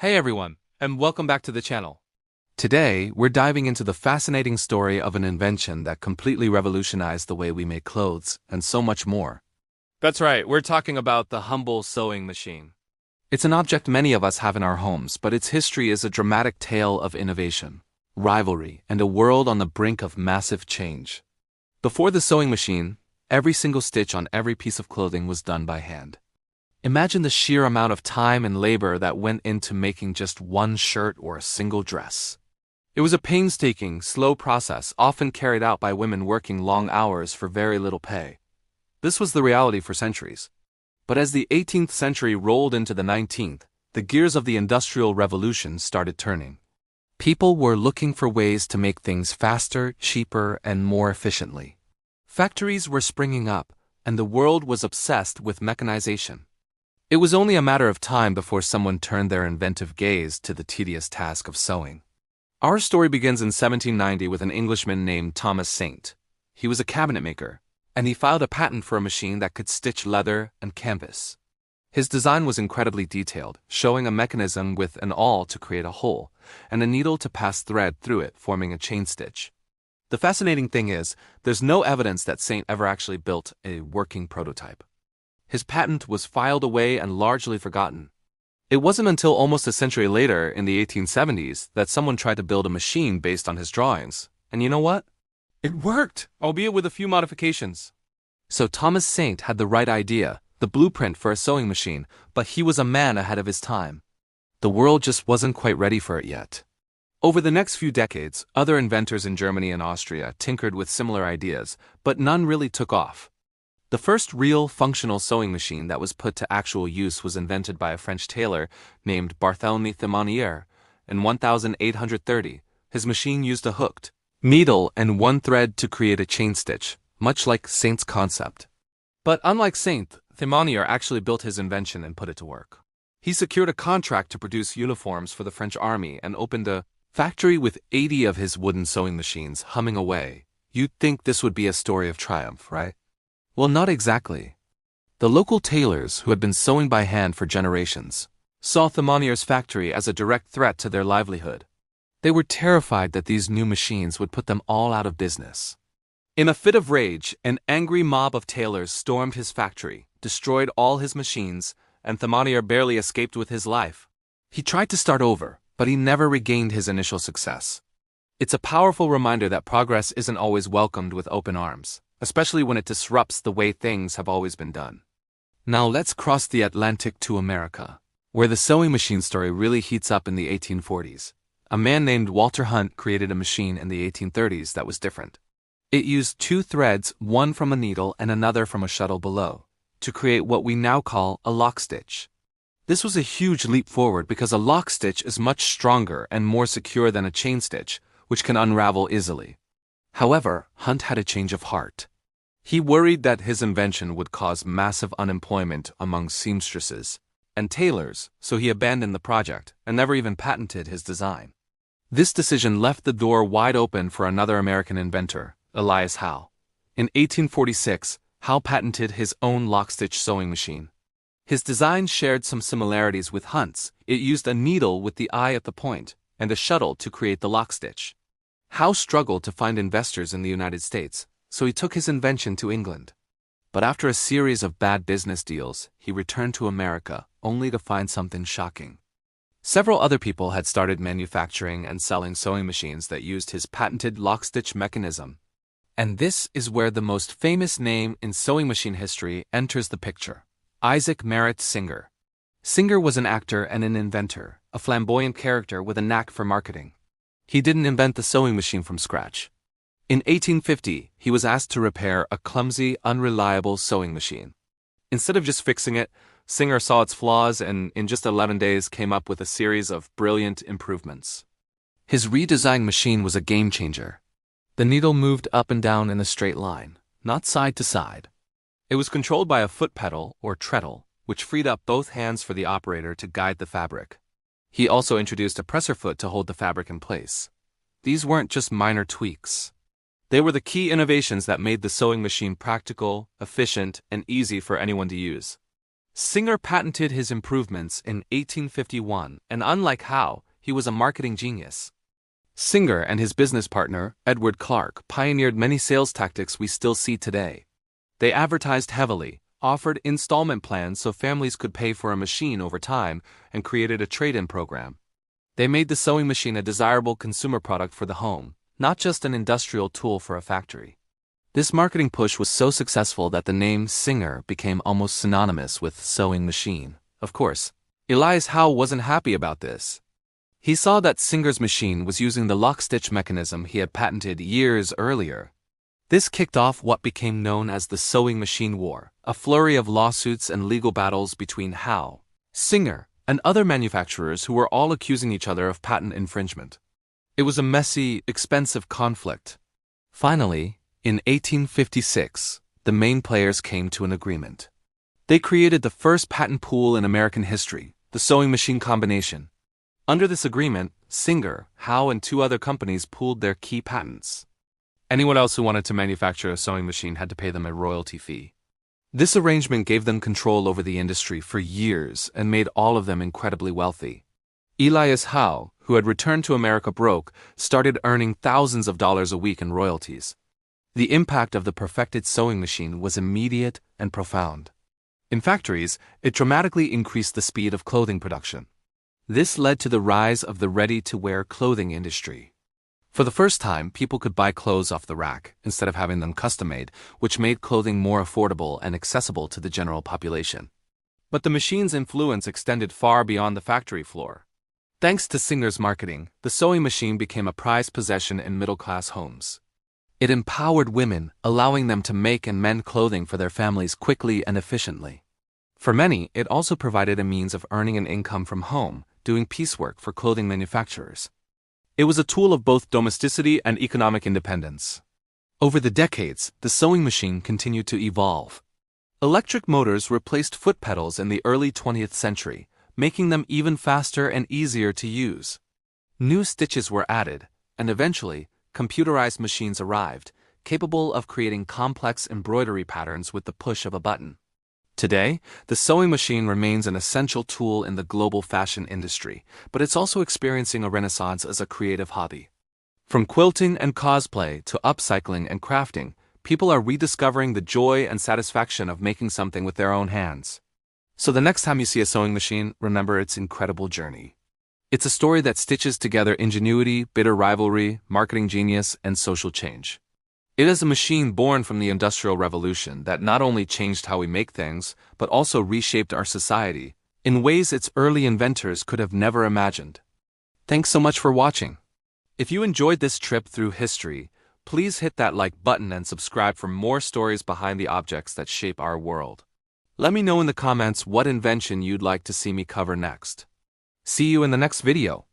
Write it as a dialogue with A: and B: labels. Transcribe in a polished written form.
A: Hey everyone, and welcome back to the channel. Today, we're diving into the fascinating story of an invention that completely revolutionized the way we make clothes, and so much more. That's right, we're talking about the humble sewing machine. It's an object many of us have in our homes, but its history is a dramatic tale of innovation, rivalry, and a world on the brink of massive change. Before the sewing machine, every single stitch on every piece of clothing was done by hand. Imagine the sheer amount of time and labor that went into making just one shirt or a single dress. It was a painstaking, slow process, often carried out by women working long hours for very little pay. This was the reality for centuries. But as the 18th century rolled into the 19th, the gears of the Industrial Revolution started turning. People were looking for ways to make things faster, cheaper, and more efficiently. Factories were springing up, and the world was obsessed with mechanization. It was only a matter of time before someone turned their inventive gaze to the tedious task of sewing. Our story begins in 1790 with an Englishman named Thomas Saint. He was a cabinet maker, and he filed a patent for a machine that could stitch leather and canvas. His design was incredibly detailed, showing a mechanism with an awl to create a hole, and a needle to pass thread through it, forming a chain stitch. The fascinating thing is, there's no evidence that Saint ever actually built a working prototype. His patent was filed away and largely forgotten. It wasn't until almost a century later, in the 1870s, that someone tried to build a machine based on his drawings. And you know what? It worked, albeit with a few modifications. So Thomas Saint had the right idea, the blueprint for a sewing machine, but he was a man ahead of his time. The world just wasn't quite ready for it yet. Over the next few decades, other inventors in Germany and Austria tinkered with similar ideas, but none really took off. The first real functional sewing machine that was put to actual use was invented by a French tailor named Barthélemy Thimonier in 1830. His machine used a hooked needle and one thread to create a chain stitch, much like Saint's concept. But unlike Saint, Thimonier actually built his invention and put it to work. He secured a contract to produce uniforms for the French army and opened a factory with 80 of his wooden sewing machines humming away. You'd think this would be a story of triumph, right? Well, not exactly. The local tailors, who had been sewing by hand for generations, saw Thimonier's factory as a direct threat to their livelihood. They were terrified that these new machines would put them all out of business. In a fit of rage, an angry mob of tailors stormed his factory, destroyed all his machines, and Thimonier barely escaped with his life. He tried to start over, but he never regained his initial success. It's a powerful reminder that progress isn't always welcomed with open arms, especially when it disrupts the way things have always been done. Now let's cross the Atlantic to America, where the sewing machine story really heats up in the 1840s. A man named Walter Hunt created a machine in the 1830s that was different. It used two threads, one from a needle and another from a shuttle below, to create what we now call a lock stitch. This was a huge leap forward because a lock stitch is much stronger and more secure than a chain stitch, which can unravel easily. However, Hunt had a change of heart. He worried that his invention would cause massive unemployment among seamstresses and tailors, so he abandoned the project and never even patented his design. This decision left the door wide open for another American inventor, Elias Howe. In 1846, Howe patented his own lock-stitch sewing machine. His design shared some similarities with Hunt's. It used a needle with the eye at the point and a shuttle to create the lock stitch. Howe struggled to find investors in the United States, so he took his invention to England. But after a series of bad business deals, he returned to America, only to find something shocking. Several other people had started manufacturing and selling sewing machines that used his patented lock-stitch mechanism. And this is where the most famous name in sewing machine history enters the picture: Isaac Merritt Singer. Singer was an actor and an inventor, a flamboyant character with a knack for marketing. He didn't invent the sewing machine from scratch. In 1850, he was asked to repair a clumsy, unreliable sewing machine. Instead of just fixing it, Singer saw its flaws and in just 11 days came up with a series of brilliant improvements. His redesigned machine was a game changer. The needle moved up and down in a straight line, not side to side. It was controlled by a foot pedal or treadle, which freed up both hands for the operator to guide the fabric. He also introduced a presser foot to hold the fabric in place. These weren't just minor tweaks. They were the key innovations that made the sewing machine practical, efficient, and easy for anyone to use. Singer patented his improvements in 1851, and unlike Howe, he was a marketing genius. Singer and his business partner, Edward Clark, pioneered many sales tactics we still see today. They advertised heavily, offered installment plans so families could pay for a machine over time, and created a trade-in program. They made the sewing machine a desirable consumer product for the home, not just an industrial tool for a factory. This marketing push was so successful that the name Singer became almost synonymous with sewing machine. Of course, Elias Howe wasn't happy about this. He saw that Singer's machine was using the lock-stitch mechanism he had patented years earlier. This kicked off what became known as the Sewing Machine War, a flurry of lawsuits and legal battles between Howe, Singer, and other manufacturers who were all accusing each other of patent infringement. It was a messy, expensive conflict. Finally, in 1856, the main players came to an agreement. They created the first patent pool in American history, the sewing machine combination. Under this agreement, Singer, Howe, and 2 other companies pooled their key patents. Anyone else who wanted to manufacture a sewing machine had to pay them a royalty fee. This arrangement gave them control over the industry for years and made all of them incredibly wealthy. Elias Howe, who had returned to America broke, started earning thousands of dollars a week in royalties. The impact of the perfected sewing machine was immediate and profound. In factories, it dramatically increased the speed of clothing production. This led to the rise of the ready-to-wear clothing industry. For the first time, people could buy clothes off the rack instead of having them custom-made, which made clothing more affordable and accessible to the general population. But the machine's influence extended far beyond the factory floor. Thanks to Singer's marketing, the sewing machine became a prized possession in middle-class homes. It empowered women, allowing them to make and mend clothing for their families quickly and efficiently. For many, it also provided a means of earning an income from home, doing piecework for clothing manufacturers. It was a tool of both domesticity and economic independence. Over the decades, the sewing machine continued to evolve. Electric motors replaced foot pedals in the early 20th century, making them even faster and easier to use. New stitches were added, and eventually, computerized machines arrived, capable of creating complex embroidery patterns with the push of a button. Today, the sewing machine remains an essential tool in the global fashion industry, but it's also experiencing a renaissance as a creative hobby. From quilting and cosplay to upcycling and crafting, people are rediscovering the joy and satisfaction of making something with their own hands. So the next time you see a sewing machine, remember its incredible journey. It's a story that stitches together ingenuity, bitter rivalry, marketing genius, and social change. It is a machine born from the Industrial Revolution that not only changed how we make things, but also reshaped our society in ways its early inventors could have never imagined. Thanks so much for watching. If you enjoyed this trip through history, please hit that like button and subscribe for more stories behind the objects that shape our world. Let me know in the comments what invention you'd like to see me cover next. See you in the next video.